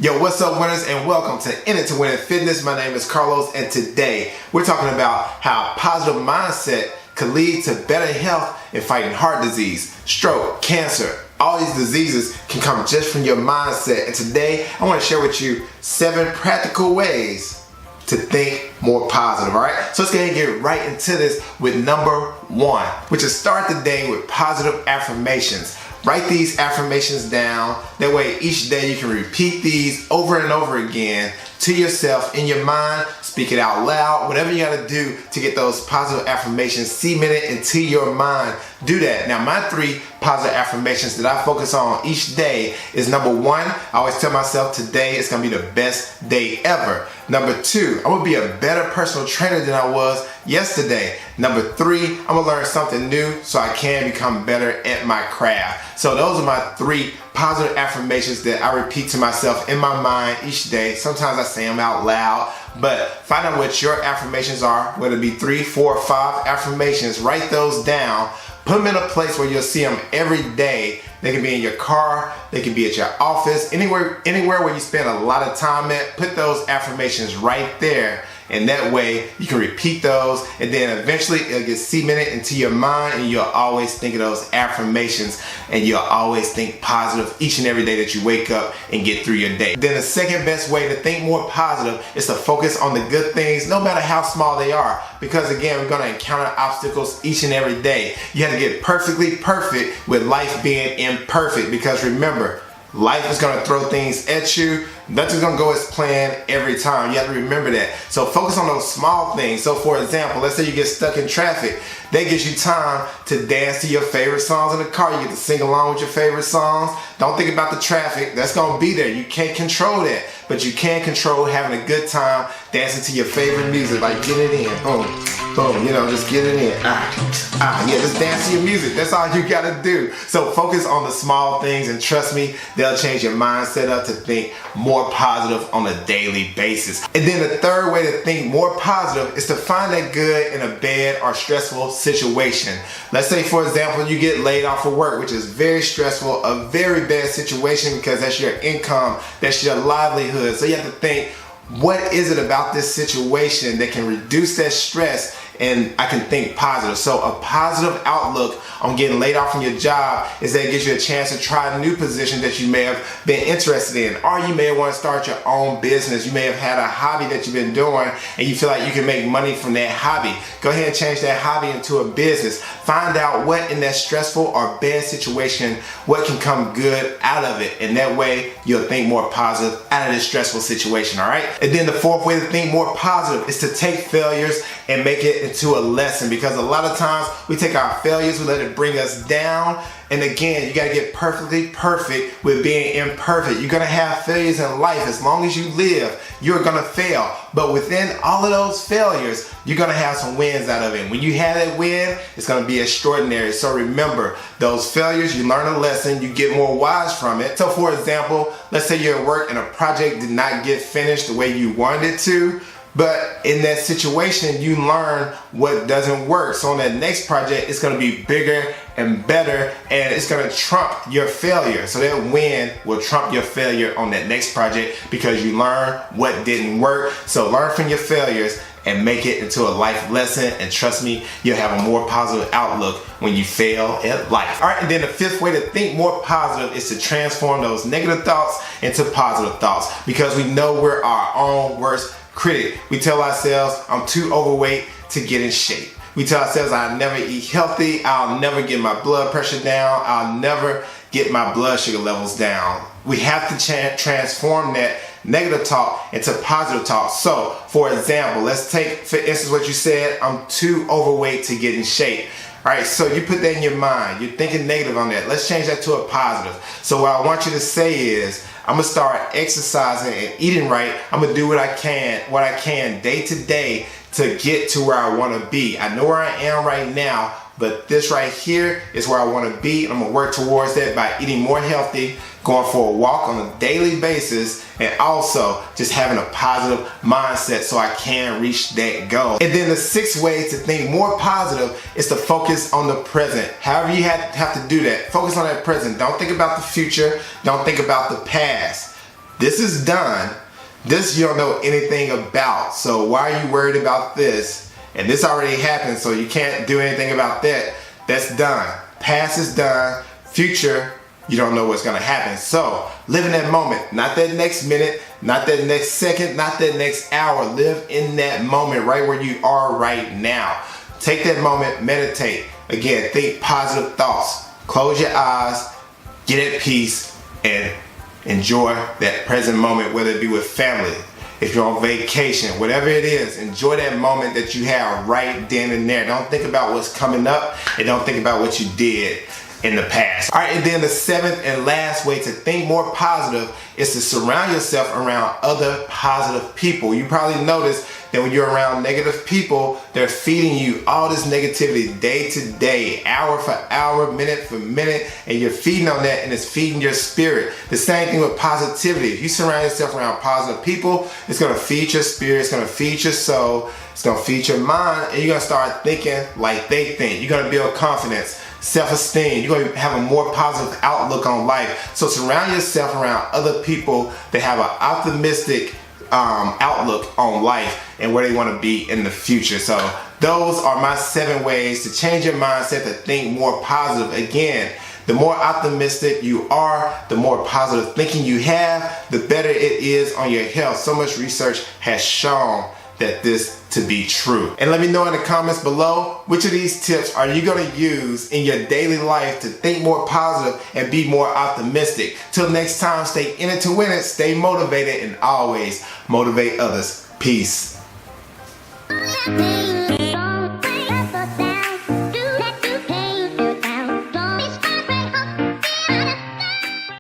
Yo, what's up, winners, and welcome to In It to Win It Fitness. My name is Carlos, and today we're talking about how a positive mindset could lead to better health in fighting heart disease, stroke, cancer. All these diseases can come just from your mindset. And today I want to share with you 7 practical ways to think more positive, all right? So let's go ahead and get right into this with number 1, which is start the day with positive affirmations. Write these affirmations down. That way each day you can repeat these over and over again to yourself in your mind. Speak it out loud. Whatever you gotta do to get those positive affirmations cemented into your mind, do that. Now, my 3 positive affirmations that I focus on each day is number 1, I always tell myself today is gonna be the best day ever. Number 2, I'm gonna be a better personal trainer than I was yesterday. Number 3, I'm gonna learn something new so I can become better at my craft. So those are my 3 positive affirmations that I repeat to myself in my mind each day. Sometimes I say them out loud, but find out what your affirmations are, whether it be 3, 4, 5 affirmations. Write those down. Put them in a place where you'll see them every day. They can be in your car, they can be at your office, anywhere where you spend a lot of time at. Put those affirmations right there. And that way you can repeat those, and then eventually it'll get cemented into your mind, and you'll always think of those affirmations, and you'll always think positive each and every day that you wake up and get through your day. Then the second best way to think more positive is to focus on the good things, no matter how small they are. Because again, we're gonna encounter obstacles each and every day. You have to get perfectly perfect with life being imperfect, because remember, life is gonna throw things at you. Nothing's gonna go as planned every time. You have to remember that. So focus on those small things. So for example, let's say you get stuck in traffic. That gives you time to dance to your favorite songs in the car. You get to sing along with your favorite songs. Don't think about the traffic. That's gonna be there. You can't control that. But you can control having a good time dancing to your favorite music. Like get it in. Boom, boom, just get it in. Yeah, just dance to your music. That's all you gotta do. So focus on the small things, and trust me, they'll change your mindset up to think more positive on a daily basis. And then the third way to think more positive is to find that good in a bad or stressful situation. Let's say, for example, you get laid off of work, which is very stressful, a very bad situation, because that's your income, that's your livelihood. So you have to think, what is it about this situation that can reduce that stress and I can think positive? So a positive outlook on getting laid off from your job is that it gives you a chance to try a new position that you may have been interested in, or you may want to start your own business. You may have had a hobby that you've been doing and you feel like you can make money from that hobby. Go ahead and change that hobby into a business. Find out what in that stressful or bad situation, what can come good out of it, and that way you'll think more positive out of this stressful situation, all right? And then the fourth way to think more positive is to take failures and make it into a lesson, because a lot of times we take our failures, we let it bring us down. And again, you gotta get perfectly perfect with being imperfect. You're gonna have failures in life. As long as you live, you're gonna fail. But within all of those failures, you're gonna have some wins out of it. When you have that win, it's gonna be extraordinary. So remember, those failures, you learn a lesson, you get more wise from it. So for example, let's say you're at work and a project did not get finished the way you wanted it to. But in that situation, you learn what doesn't work. So on that next project, it's gonna be bigger and better, and it's gonna trump your failure. So that win will trump your failure on that next project, because you learn what didn't work. So learn from your failures and make it into a life lesson, and trust me, you'll have a more positive outlook when you fail at life. All right, and then the 5th way to think more positive is to transform those negative thoughts into positive thoughts, because we know we're our own worst critic. We tell ourselves, I'm too overweight to get in shape. We tell ourselves, I'll never eat healthy, I'll never get my blood pressure down, I'll never get my blood sugar levels down. We have to transform that negative talk into positive talk. So, for example, let's take, for instance, what you said, I'm too overweight to get in shape. All right, so you put that in your mind. You're thinking negative on that. Let's change that to a positive. So what I want you to say is, I'm gonna start exercising and eating right. I'm gonna do what I can day to day to get to where I wanna be. I know where I am right now, but this right here is where I wanna be. I'm gonna work towards that by eating more healthy, going for a walk on a daily basis, and also just having a positive mindset so I can reach that goal. And then the 6th way to think more positive is to focus on the present. However you have to do that, focus on that present. Don't think about the future, don't think about the past. This is done. This you don't know anything about. So why are you worried about this? And this already happened, so you can't do anything about that. That's done. Past is done. Future, you don't know what's gonna happen. So live in that moment, not that next minute, not that next second, not that next hour. Live in that moment right where you are right now. Take that moment, meditate. Again, think positive thoughts. Close your eyes, get at peace, and enjoy that present moment, whether it be with family, if you're on vacation, whatever it is. Enjoy that moment that you have right then and there. Don't think about what's coming up, and don't think about what you did in the past. All right, and then the seventh and last way to think more positive is to surround yourself around other positive people. You probably notice that when you're around negative people, they're feeding you all this negativity day to day, hour for hour, minute for minute, and you're feeding on that, and it's feeding your spirit. The same thing with positivity. If you surround yourself around positive people, it's gonna feed your spirit, it's gonna feed your soul, it's gonna feed your mind, and you're gonna start thinking like they think. You're gonna build confidence, self-esteem. You're going to have a more positive outlook on life. So surround yourself around other people that have an optimistic outlook on life and where they want to be in the future. So those are my 7 ways to change your mindset to think more positive. Again, the more optimistic you are, the more positive thinking you have, the better it is on your health. So much research has shown that this to be true. And let me know in the comments below, which of these tips are you gonna use in your daily life to think more positive and be more optimistic. Till next time, stay in it to win it, stay motivated, and always motivate others. Peace.